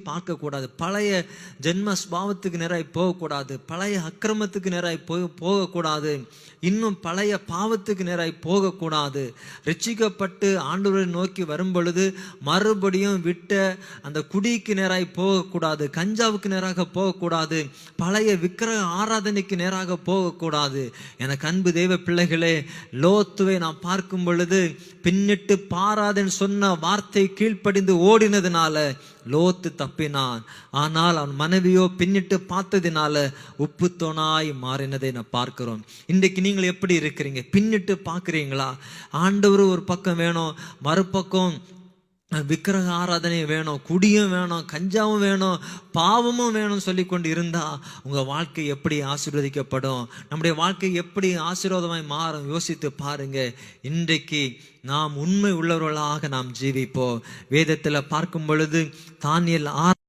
பார்க்கக்கூடாது. பழைய ஜென்ம ஸ்பாவத்துக்கு நேராய் போகக்கூடாது. பழைய அக்கிரமத்துக்கு நேராய் போகக்கூடாது. இன்னும் பழைய பாவத்துக்கு நேராய் போகக்கூடாது. ரட்சிக்கப்பட்டு ஆண்டவரை நோக்கி வரும் பொழுது மறுபடியும் விட்ட அந்த குடிக்கு நேராய் போகக்கூடாது. கஞ்சாவுக்கு நேராக போகக்கூடாது. பழைய விக்கிரக ஆராதனைக்கு நேராக போகக்கூடாது. எனக்கு அன்பு தேவ பிள்ளைகளே, லோத்துவை நான் பார்க்கும் பொழுது பின்னிட்டு பாராதன்னு சொன்ன வார்த்தை கீழ்ப்படிந்து ஓடினதுனால லோத்து தப்பினான். ஆனால் அவன் மனைவியோ பின்னிட்டு பார்த்ததினால உப்புத்தோனாய் மாறினதை நான் பார்க்கிறோம். இன்றைக்கு நீங்கள் எப்படி இருக்கிறீங்க? பின்னிட்டு பார்க்குறீங்களா? ஆண்டவர் ஒரு பக்கம் வேணும், மறுபக்கம் விக்கிரக ஆராதனை வேணும், குடியும் வேணும், கஞ்சாவும் வேணும், பாவமும் வேணும் சொல்லி கொண்டு இருந்தா உங்க வாழ்க்கை எப்படி ஆசீர்வதிக்கப்படும்? நம்முடைய வாழ்க்கை எப்படி ஆசீர்வாதமாய் மாறும்? யோசித்து பாருங்க. இன்றைக்கு நாம் உண்மை உள்ளவர்களாக நாம் ஜீவிப்போம். வேதத்தில் பார்க்கும் பொழுது தானியேல்